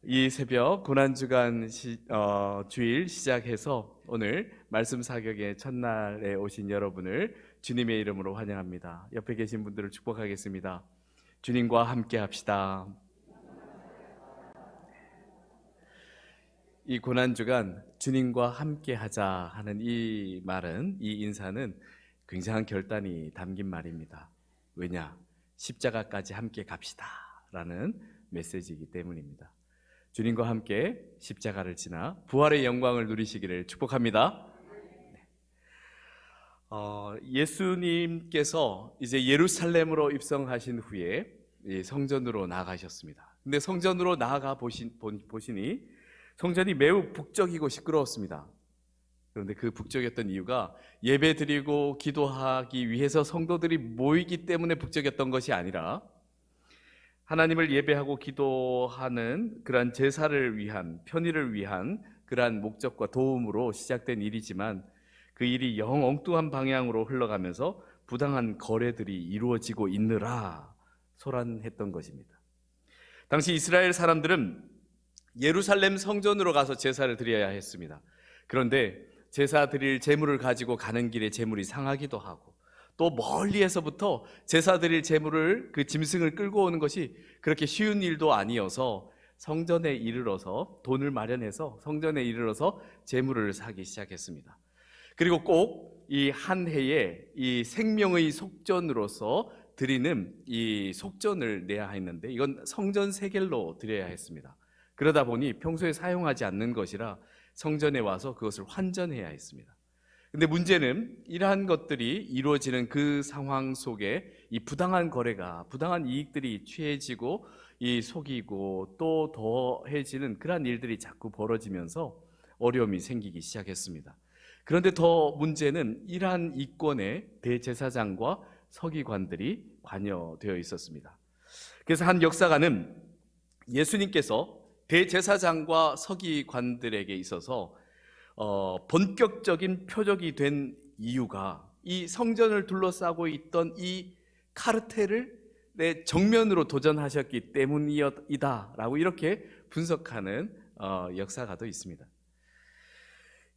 이 새벽 고난주간 주일 시작해서 오늘 말씀 사격의 첫날에 오신 여러분을 주님의 이름으로 환영합니다. 옆에 계신 분들을 축복하겠습니다. 주님과 함께 합시다. 이 고난주간 주님과 함께 하자 하는 이 말은, 이 인사는 굉장한 결단이 담긴 말입니다. 왜냐? 십자가까지 함께 갑시다 라는 메시지이기 때문입니다. 주님과 함께 십자가를 지나 부활의 영광을 누리시기를 축복합니다. 예수님께서 이제 예루살렘으로 입성하신 후에 성전으로 나아가셨습니다. 근데 성전으로 나아가 보시니 성전이 매우 북적이고 시끄러웠습니다. 그런데 그 북적였던 이유가 예배드리고 기도하기 위해서 성도들이 모이기 때문에 북적였던 것이 아니라 하나님을 예배하고 기도하는 그러한 제사를 위한, 편의를 위한 그러한 목적과 도움으로 시작된 일이지만 그 일이 영 엉뚱한 방향으로 흘러가면서 부당한 거래들이 이루어지고 있느라 소란했던 것입니다. 당시 이스라엘 사람들은 예루살렘 성전으로 가서 제사를 드려야 했습니다. 그런데 제사 드릴 제물을 가지고 가는 길에 제물이 상하기도 하고 또 멀리에서부터 제사 드릴 제물을, 그 짐승을 끌고 오는 것이 그렇게 쉬운 일도 아니어서 성전에 이르러서 돈을 마련해서 성전에 이르러서 제물을 사기 시작했습니다. 그리고 꼭 이 한 해에 이 생명의 속전으로서 드리는 이 속전을 내야 했는데 이건 성전 세겔로 드려야 했습니다. 그러다 보니 평소에 사용하지 않는 것이라 성전에 와서 그것을 환전해야 했습니다. 근데 문제는 이러한 것들이 이루어지는 그 상황 속에 이 부당한 거래가, 부당한 이익들이 취해지고 이 속이고 또 더해지는 그러한 일들이 자꾸 벌어지면서 어려움이 생기기 시작했습니다. 그런데 더 문제는 이러한 이권에 대제사장과 서기관들이 관여되어 있었습니다. 그래서 한 역사가는 예수님께서 대제사장과 서기관들에게 있어서 본격적인 표적이 된 이유가 이 성전을 둘러싸고 있던 이 카르텔을 정면으로 도전하셨기 때문이다 라고 이렇게 분석하는 역사가도 있습니다.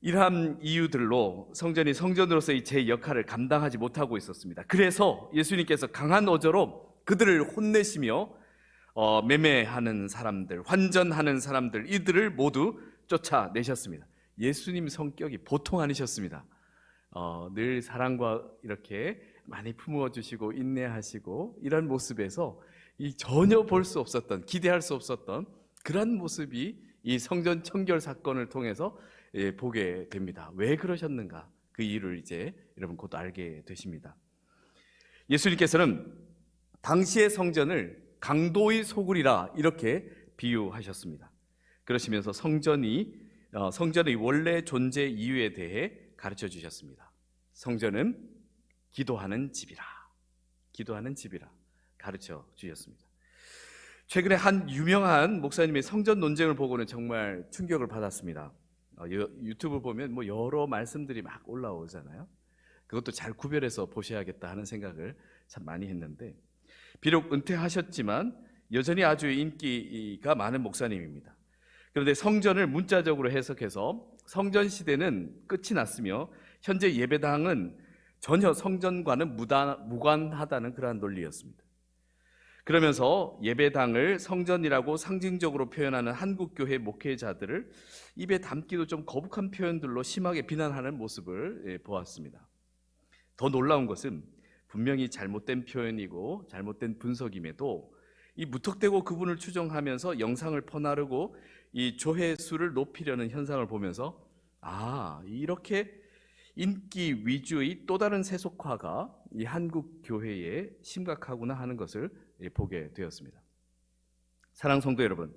이러한 이유들로 성전이 성전으로서의 제 역할을 감당하지 못하고 있었습니다. 그래서 예수님께서 강한 어조로 그들을 혼내시며 매매하는 사람들, 환전하는 사람들, 이들을 모두 쫓아내셨습니다. 예수님 성격이 보통 아니셨습니다. 늘 사랑과 이렇게 많이 품어주시고 인내하시고 이런 모습에서 전혀 볼 수 없었던, 기대할 수 없었던 그런 모습이 이 성전 청결 사건을 통해서 보게 됩니다. 왜 그러셨는가? 그 이유를 이제 여러분 곧 알게 되십니다. 예수님께서는 당시의 성전을 강도의 소굴이라 이렇게 비유하셨습니다. 그러시면서 성전의 원래 존재 이유에 대해 가르쳐 주셨습니다. 성전은 기도하는 집이라 가르쳐 주셨습니다. 최근에 한 유명한 목사님의 성전 논쟁을 보고는 정말 충격을 받았습니다. 유튜브 보면 여러 말씀들이 막 올라오잖아요. 그것도 잘 구별해서 보셔야겠다 하는 생각을 참 많이 했는데, 비록 은퇴하셨지만 여전히 아주 인기가 많은 목사님입니다. 그런데 성전을 문자적으로 해석해서 성전 시대는 끝이 났으며 현재 예배당은 전혀 성전과는 무관하다는 그러한 논리였습니다. 그러면서 예배당을 성전이라고 상징적으로 표현하는 한국교회 목회자들을 입에 담기도 좀 거북한 표현들로 심하게 비난하는 모습을 보았습니다. 더 놀라운 것은 분명히 잘못된 표현이고 잘못된 분석임에도 이 무턱대고 그분을 추종하면서 영상을 퍼나르고 이 조회수를 높이려는 현상을 보면서 이렇게 인기 위주의 또 다른 세속화가 이 한국 교회에 심각하구나 하는 것을 보게 되었습니다. 사랑 성도 여러분,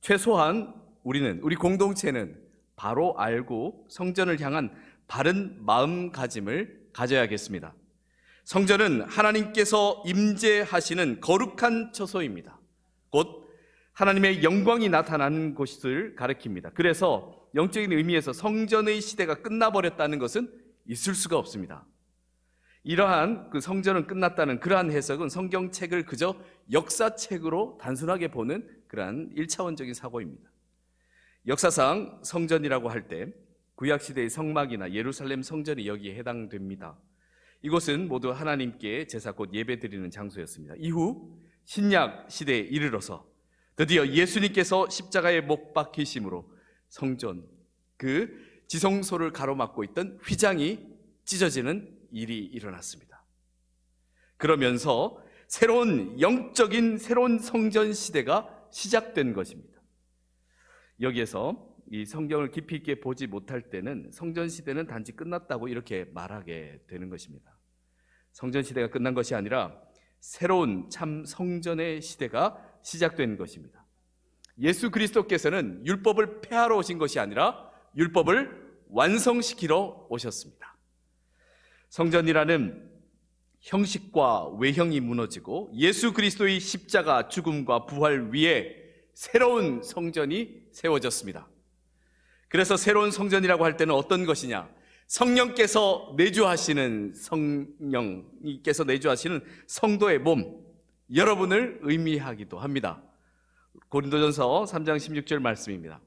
최소한 우리 공동체는 바로 알고 성전을 향한 바른 마음가짐을 가져야겠습니다. 성전은 하나님께서 임재하시는 거룩한 처소입니다. 곧 하나님의 영광이 나타나는 곳을 가리킵니다. 그래서 영적인 의미에서 성전의 시대가 끝나버렸다는 것은 있을 수가 없습니다. 이러한 그 성전은 끝났다는 그러한 해석은 성경책을 그저 역사책으로 단순하게 보는 그러한 1차원적인 사고입니다. 역사상 성전이라고 할 때 구약시대의 성막이나 예루살렘 성전이 여기에 해당됩니다. 이곳은 모두 하나님께 제사 곧 예배드리는 장소였습니다. 이후 신약 시대에 이르러서 드디어 예수님께서 십자가에 못 박히심으로 성전, 그 지성소를 가로막고 있던 휘장이 찢어지는 일이 일어났습니다. 그러면서 새로운 영적인 새로운 성전 시대가 시작된 것입니다. 여기에서 이 성경을 깊이 있게 보지 못할 때는 성전 시대는 단지 끝났다고 이렇게 말하게 되는 것입니다. 성전 시대가 끝난 것이 아니라 새로운 참 성전의 시대가 시작된 것입니다. 예수 그리스도께서는 율법을 폐하러 오신 것이 아니라 율법을 완성시키러 오셨습니다. 성전이라는 형식과 외형이 무너지고 예수 그리스도의 십자가 죽음과 부활 위에 새로운 성전이 세워졌습니다. 그래서 새로운 성전이라고 할 때는 어떤 것이냐? 성령께서 내주하시는 성령님께서 내주하시는 성도의 몸, 여러분을 의미하기도 합니다. 고린도전서 3장 16절 말씀입니다.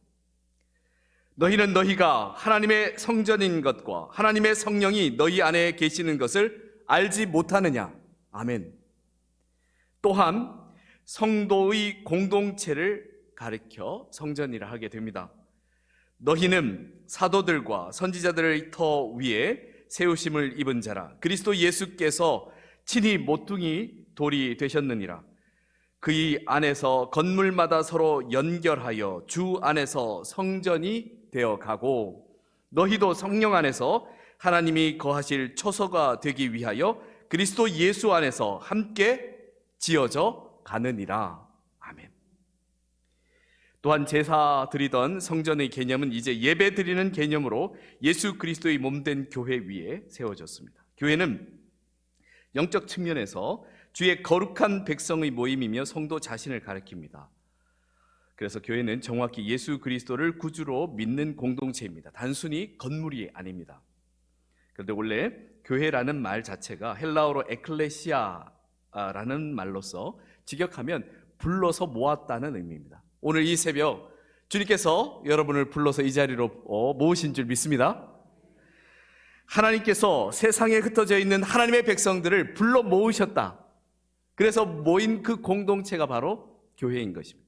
너희는 너희가 하나님의 성전인 것과 하나님의 성령이 너희 안에 계시는 것을 알지 못하느냐? 아멘. 또한 성도의 공동체를 가리켜 성전이라 하게 됩니다. 너희는 사도들과 선지자들의 터 위에 세우심을 입은 자라. 그리스도 예수께서 친히 모퉁이 돌이 되셨느니라. 그의 안에서 건물마다 서로 연결하여 주 안에서 성전이 되어 가고 너희도 성령 안에서 하나님이 거하실 초소가 되기 위하여 그리스도 예수 안에서 함께 지어져 가느니라. 아멘. 또한 제사 드리던 성전의 개념은 이제 예배 드리는 개념으로 예수 그리스도의 몸된 교회 위에 세워졌습니다. 교회는 영적 측면에서 주의 거룩한 백성의 모임이며 성도 자신을 가리킵니다. 그래서 교회는 정확히 예수 그리스도를 구주로 믿는 공동체입니다. 단순히 건물이 아닙니다. 그런데 원래 교회라는 말 자체가 헬라어로 에클레시아라는 말로서 직역하면 불러서 모았다는 의미입니다. 오늘 이 새벽 주님께서 여러분을 불러서 이 자리로 모으신 줄 믿습니다. 하나님께서 세상에 흩어져 있는 하나님의 백성들을 불러 모으셨다. 그래서 모인 그 공동체가 바로 교회인 것입니다.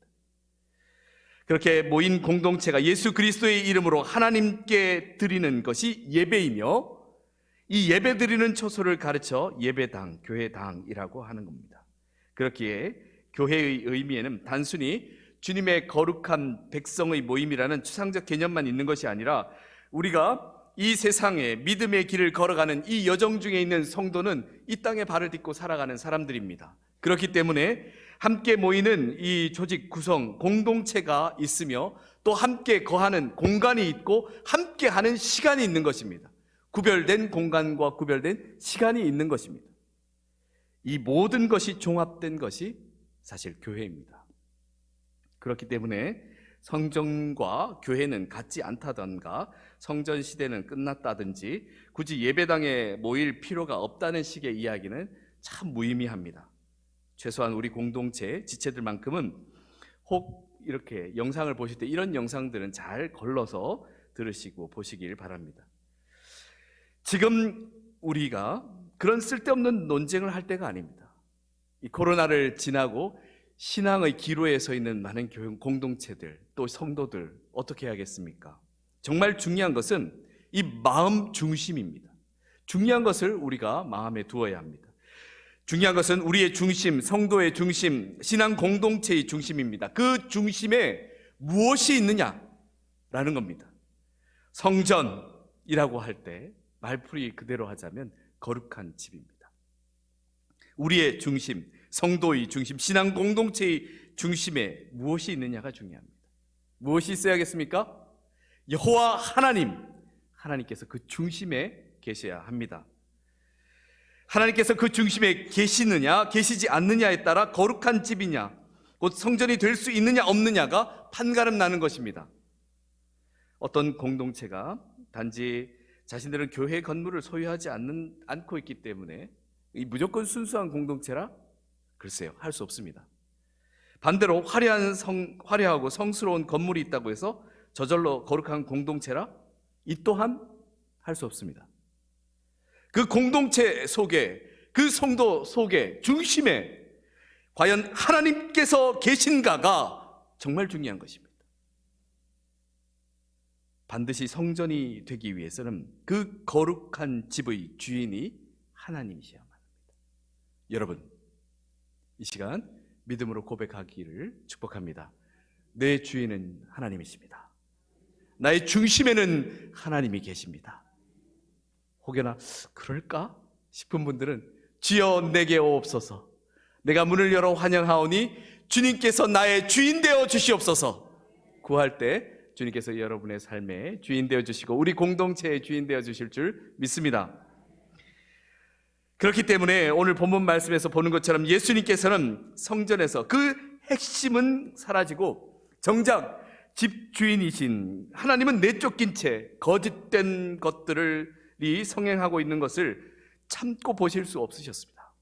그렇게 모인 공동체가 예수 그리스도의 이름으로 하나님께 드리는 것이 예배이며 이 예배 드리는 초소를 가르쳐 예배당, 교회당이라고 하는 겁니다. 그렇기에 교회의 의미에는 단순히 주님의 거룩한 백성의 모임이라는 추상적 개념만 있는 것이 아니라 우리가 이 세상에 믿음의 길을 걸어가는 이 여정 중에 있는 성도는 이 땅에 발을 딛고 살아가는 사람들입니다. 그렇기 때문에 함께 모이는 이 조직 구성 공동체가 있으며 또 함께 거하는 공간이 있고 함께 하는 시간이 있는 것입니다. 구별된 공간과 구별된 시간이 있는 것입니다. 이 모든 것이 종합된 것이 사실 교회입니다. 그렇기 때문에 성전과 교회는 같지 않다던가 성전 시대는 끝났다든지 굳이 예배당에 모일 필요가 없다는 식의 이야기는 참 무의미합니다. 최소한 우리 공동체 지체들만큼은 혹 이렇게 영상을 보실 때 이런 영상들은 잘 걸러서 들으시고 보시길 바랍니다. 지금 우리가 그런 쓸데없는 논쟁을 할 때가 아닙니다. 이 코로나를 지나고 신앙의 기로에 서 있는 많은 공동체들 또 성도들 어떻게 해야겠습니까? 정말 중요한 것은 이 마음 중심입니다. 중요한 것을 우리가 마음에 두어야 합니다. 중요한 것은 우리의 중심, 성도의 중심, 신앙 공동체의 중심입니다. 그 중심에 무엇이 있느냐라는 겁니다. 성전이라고 할 때 말풀이 그대로 하자면 거룩한 집입니다. 우리의 중심, 성도의 중심, 신앙 공동체의 중심에 무엇이 있느냐가 중요합니다. 무엇이 있어야겠습니까? 여호와 하나님께서 그 중심에 계셔야 합니다. 하나님께서 그 중심에 계시느냐 계시지 않느냐에 따라 거룩한 집이냐 곧 성전이 될 수 있느냐 없느냐가 판가름 나는 것입니다. 어떤 공동체가 단지 자신들은 교회 건물을 소유하지 않고 있기 때문에 무조건 순수한 공동체라? 글쎄요, 할 수 없습니다. 반대로 화려하고 성스러운 건물이 있다고 해서 저절로 거룩한 공동체라? 이 또한 할 수 없습니다. 그 공동체 속에, 그 성도 속에 중심에 과연 하나님께서 계신가가 정말 중요한 것입니다. 반드시 성전이 되기 위해서는 그 거룩한 집의 주인이 하나님이셔야만 합니다. 여러분, 이 시간 믿음으로 고백하기를 축복합니다. 내 주인은 하나님이십니다. 나의 중심에는 하나님이 계십니다. 혹여나 그럴까 싶은 분들은 주여 내게 오옵소서, 내가 문을 열어 환영하오니 주님께서 나의 주인 되어 주시옵소서. 구할 때 주님께서 여러분의 삶의 주인 되어 주시고 우리 공동체의 주인 되어 주실 줄 믿습니다. 그렇기 때문에 오늘 본문 말씀에서 보는 것처럼 예수님께서는 성전에서 그 핵심은 사라지고 정작 집주인이신 하나님은 내쫓긴 채 거짓된 것들이 성행하고 있는 것을 참고 보실 수 없으셨습니다.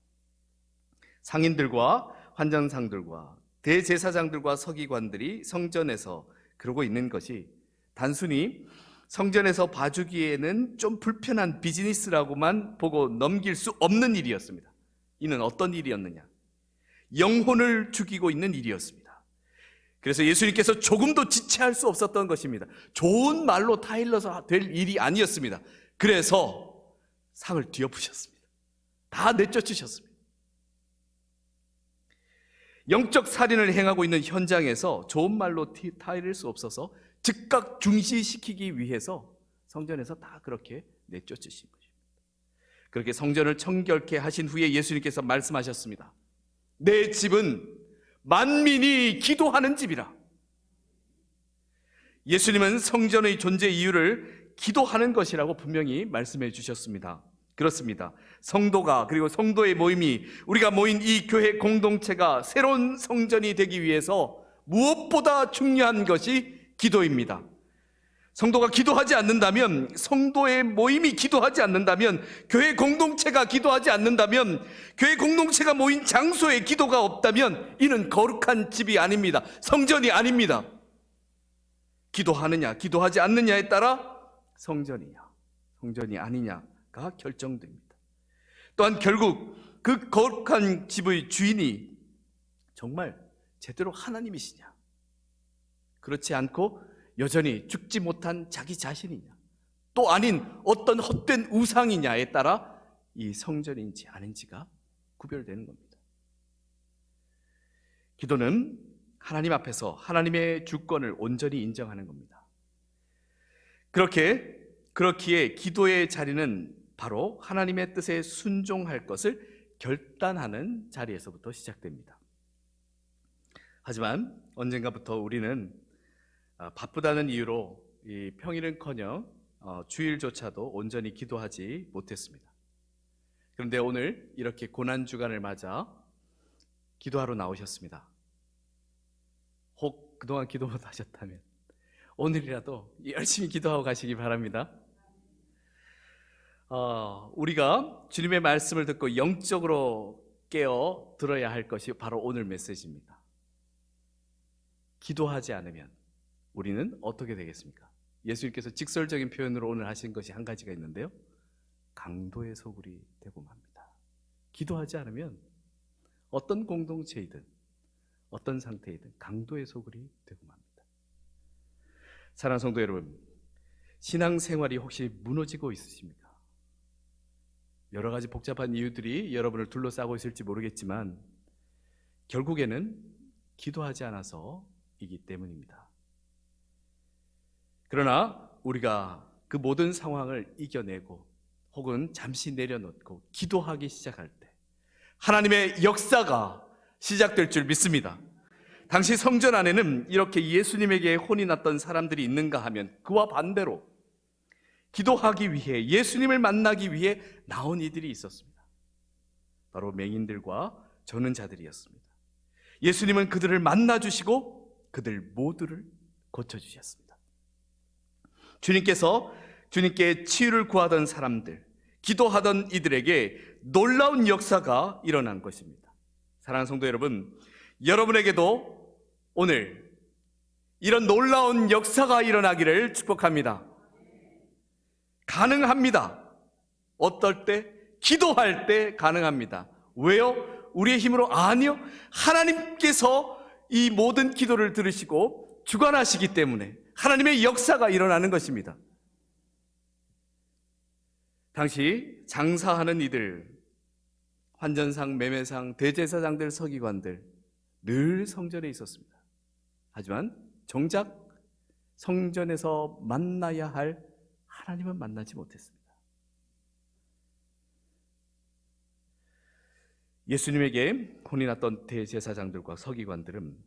상인들과 환전상들과 대제사장들과 서기관들이 성전에서 그러고 있는 것이 단순히 성전에서 봐주기에는 좀 불편한 비즈니스라고만 보고 넘길 수 없는 일이었습니다. 이는 어떤 일이었느냐? 영혼을 죽이고 있는 일이었습니다. 그래서 예수님께서 조금도 지체할 수 없었던 것입니다. 좋은 말로 타일러서 될 일이 아니었습니다. 그래서 상을 뒤엎으셨습니다. 다 내쫓으셨습니다. 영적 살인을 행하고 있는 현장에서 좋은 말로 타일릴 수 없어서 즉각 중시시키기 위해서 성전에서 다 그렇게 내쫓으신 것입니다. 그렇게 성전을 청결케 하신 후에 예수님께서 말씀하셨습니다. 내 집은 만민이 기도하는 집이라. 예수님은 성전의 존재 이유를 기도하는 것이라고 분명히 말씀해 주셨습니다. 그렇습니다. 성도가, 그리고 성도의 모임이, 우리가 모인 이 교회 공동체가 새로운 성전이 되기 위해서 무엇보다 중요한 것이 기도입니다. 성도가 기도하지 않는다면, 성도의 모임이 기도하지 않는다면, 교회 공동체가 기도하지 않는다면, 교회 공동체가 모인 장소에 기도가 없다면 이는 거룩한 집이 아닙니다. 성전이 아닙니다. 기도하느냐 기도하지 않느냐에 따라 성전이냐 성전이 아니냐가 결정됩니다. 또한 결국 그 거룩한 집의 주인이 정말 제대로 하나님이시냐, 그렇지 않고 여전히 죽지 못한 자기 자신이냐, 또 아닌 어떤 헛된 우상이냐에 따라 이 성전인지 아닌지가 구별되는 겁니다. 기도는 하나님 앞에서 하나님의 주권을 온전히 인정하는 겁니다. 그렇기에 기도의 자리는 바로 하나님의 뜻에 순종할 것을 결단하는 자리에서부터 시작됩니다. 하지만 언젠가부터 우리는 바쁘다는 이유로 이 평일은커녕 주일조차도 온전히 기도하지 못했습니다. 그런데 오늘 이렇게 고난주간을 맞아 기도하러 나오셨습니다. 혹 그동안 기도 못하셨다면 오늘이라도 열심히 기도하고 가시기 바랍니다. 우리가 주님의 말씀을 듣고 영적으로 깨어 들어야 할 것이 바로 오늘 메시지입니다. 기도하지 않으면 우리는 어떻게 되겠습니까? 예수님께서 직설적인 표현으로 오늘 하신 것이 한 가지가 있는데요, 강도의 소굴이 되고 맙니다. 기도하지 않으면 어떤 공동체이든 어떤 상태이든 강도의 소굴이 되고 맙니다. 사랑하는 성도 여러분, 신앙생활이 혹시 무너지고 있으십니까? 여러 가지 복잡한 이유들이 여러분을 둘러싸고 있을지 모르겠지만 결국에는 기도하지 않아서이기 때문입니다. 그러나 우리가 그 모든 상황을 이겨내고 혹은 잠시 내려놓고 기도하기 시작할 때 하나님의 역사가 시작될 줄 믿습니다. 당시 성전 안에는 이렇게 예수님에게 혼이 났던 사람들이 있는가 하면 그와 반대로 기도하기 위해, 예수님을 만나기 위해 나온 이들이 있었습니다. 바로 맹인들과 저는 자들이었습니다. 예수님은 그들을 만나주시고 그들 모두를 고쳐주셨습니다. 주님께 치유를 구하던 사람들, 기도하던 이들에게 놀라운 역사가 일어난 것입니다. 사랑하는 성도 여러분, 여러분에게도 오늘 이런 놀라운 역사가 일어나기를 축복합니다. 가능합니다. 어떨 때? 기도할 때 가능합니다. 왜요? 우리의 힘으로? 아니요. 하나님께서 이 모든 기도를 들으시고 주관하시기 때문에 하나님의 역사가 일어나는 것입니다. 당시 장사하는 이들, 환전상, 매매상, 대제사장들, 서기관들 늘 성전에 있었습니다. 하지만 정작 성전에서 만나야 할 하나님은 만나지 못했습니다. 예수님에게 혼이 났던 대제사장들과 서기관들은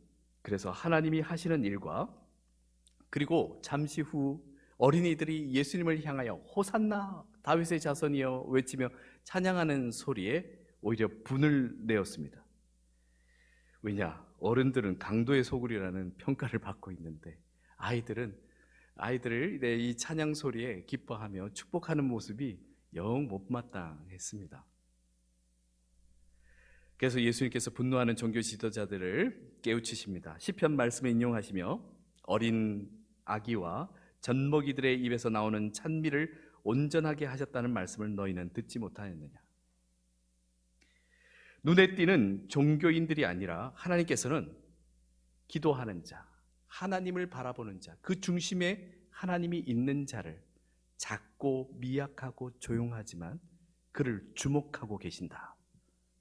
그래서 하나님이 하시는 일과 그리고 잠시 후 어린이들이 예수님을 향하여 호산나 다윗의 자손이여 외치며 찬양하는 소리에 오히려 분을 내었습니다. 왜냐? 어른들은 강도의 소굴이라는 평가를 받고 있는데 아이들을 이 찬양 소리에 기뻐하며 축복하는 모습이 영 못마땅했습니다. 그래서 예수님께서 분노하는 종교 지도자들을 깨우치십니다. 시편 말씀을 인용하시며 어린 아기와 젖먹이들의 입에서 나오는 찬미를 온전하게 하셨다는 말씀을 너희는 듣지 못하였느냐. 눈에 띄는 종교인들이 아니라 하나님께서는 기도하는 자, 하나님을 바라보는 자, 그 중심에 하나님이 있는 자를 작고 미약하고 조용하지만 그를 주목하고 계신다는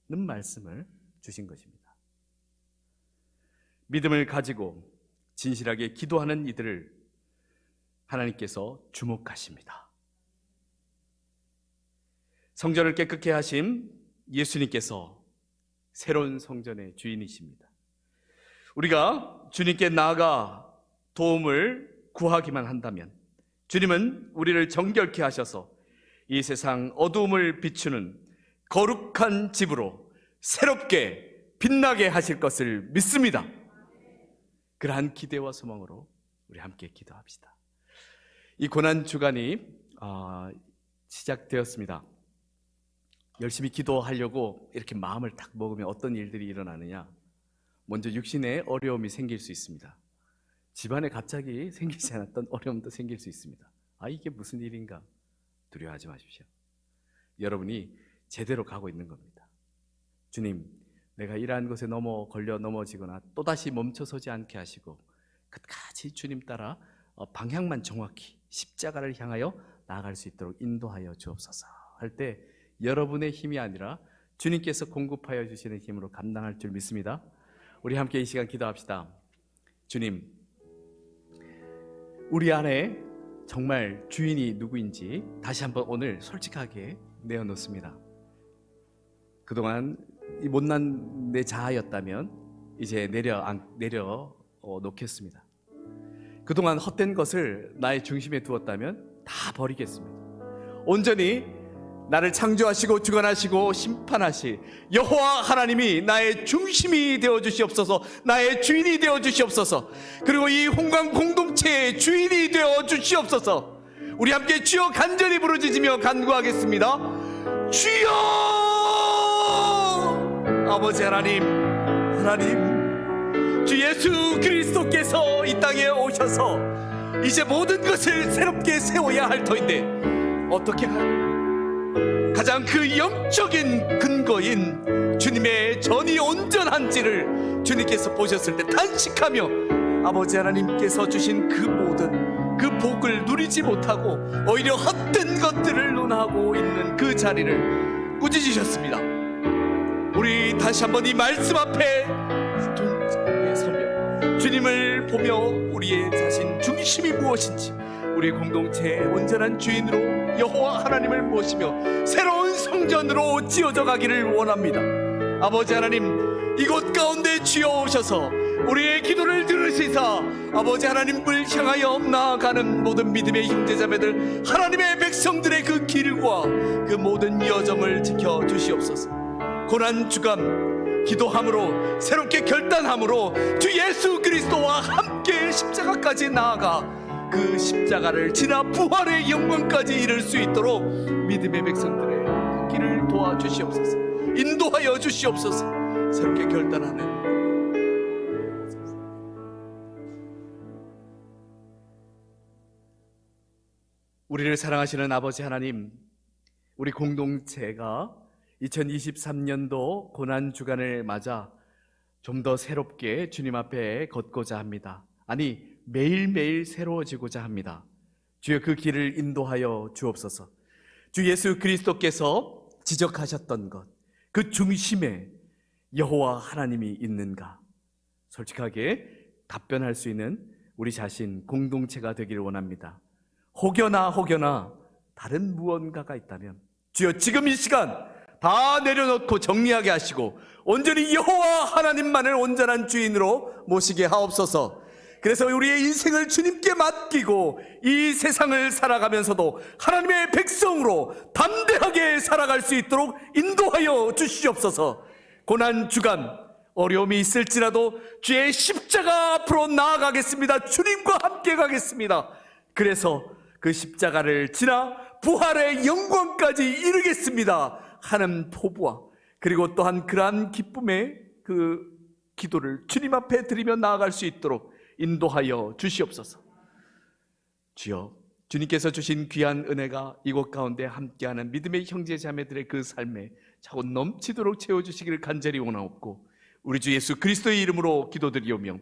말씀을 주신 것입니다. 믿음을 가지고 진실하게 기도하는 이들을 하나님께서 주목하십니다. 성전을 깨끗게 하신 예수님께서 새로운 성전의 주인이십니다. 우리가 주님께 나아가 도움을 구하기만 한다면 주님은 우리를 정결케 하셔서 이 세상 어두움을 비추는 거룩한 집으로 새롭게 빛나게 하실 것을 믿습니다. 그러한 기대와 소망으로 우리 함께 기도합시다. 이 고난주간이 시작되었습니다. 열심히 기도하려고 이렇게 마음을 딱 먹으면 어떤 일들이 일어나느냐? 먼저 육신에 어려움이 생길 수 있습니다. 집안에 갑자기 생기지 않았던 어려움도 생길 수 있습니다. 이게 무슨 일인가? 두려워하지 마십시오. 여러분이 제대로 가고 있는 겁니다. 주님, 내가 이러한 것에 넘어지거나 또다시 멈춰서지 않게 하시고 끝까지 주님 따라 방향만 정확히 십자가를 향하여 나아갈 수 있도록 인도하여 주옵소서 할 때 여러분의 힘이 아니라 주님께서 공급하여 주시는 힘으로 감당할 줄 믿습니다. 우리 함께 이 시간 기도합시다. 주님, 우리 안에 정말 주인이 누구인지 다시 한번 오늘 솔직하게 내어놓습니다. 그동안 이 못난 내 자아였다면 이제 내려 놓겠습니다. 그동안 헛된 것을 나의 중심에 두었다면 다 버리겠습니다. 온전히 나를 창조하시고 주관하시고 심판하실 여호와 하나님이 나의 중심이 되어주시옵소서, 나의 주인이 되어주시옵소서, 그리고 이 홍강 공동체의 주인이 되어주시옵소서. 우리 함께 주여 간절히 부르짖으며 간구하겠습니다. 주여! 아버지 하나님, 주 예수 그리스도께서 이 땅에 오셔서 이제 모든 것을 새롭게 세워야 할 터인데 어떻게 가장 그 영적인 근거인 주님의 전이 온전한지를 주님께서 보셨을 때 단식하며 아버지 하나님께서 주신 그 모든 그 복을 누리지 못하고 오히려 헛된 것들을 논하고 있는 그 자리를 꾸짖으셨습니다. 우리 다시 한번 이 말씀 앞에 서며 주님을 보며 우리의 자신 중심이 무엇인지 우리 공동체의 온전한 주인으로 여호와 하나님을 모시며 새로운 성전으로 지어져 가기를 원합니다. 아버지 하나님, 이곳 가운데 주여 오셔서 우리의 기도를 들으시사 아버지 하나님을 향하여 나아가는 모든 믿음의 형제자매들, 하나님의 백성들의 그 길과 그 모든 여정을 지켜주시옵소서. 고난주간 기도함으로 새롭게 결단함으로 주 예수 그리스도와 함께 십자가까지 나아가 그 십자가를 지나 부활의 영광까지 이룰 수 있도록 믿음의 백성들의 그 길을 도와주시옵소서, 인도하여 주시옵소서. 새롭게 결단하는 우리를 사랑하시는 아버지 하나님, 우리 공동체가 2023년도 고난주간을 맞아 좀 더 새롭게 주님 앞에 걷고자 합니다. 아니, 매일매일 새로워지고자 합니다. 주여, 그 길을 인도하여 주옵소서. 주 예수 그리스도께서 지적하셨던 것, 그 중심에 여호와 하나님이 있는가? 솔직하게 답변할 수 있는 우리 자신, 공동체가 되기를 원합니다. 혹여나 다른 무언가가 있다면 주여, 지금 이 시간 다 내려놓고 정리하게 하시고 온전히 여호와 하나님만을 온전한 주인으로 모시게 하옵소서. 그래서 우리의 인생을 주님께 맡기고 이 세상을 살아가면서도 하나님의 백성으로 담대하게 살아갈 수 있도록 인도하여 주시옵소서. 고난주간 어려움이 있을지라도 주의 십자가 앞으로 나아가겠습니다. 주님과 함께 가겠습니다. 그래서 그 십자가를 지나 부활의 영광까지 이루겠습니다 하는 포부와, 그리고 또한 그러한 기쁨의 그 기도를 주님 앞에 드리며 나아갈 수 있도록 인도하여 주시옵소서. 주여, 주님께서 주신 귀한 은혜가 이곳 가운데 함께하는 믿음의 형제 자매들의 그 삶에 차고 넘치도록 채워주시기를 간절히 원하옵고 우리 주 예수 그리스도의 이름으로 기도드리오며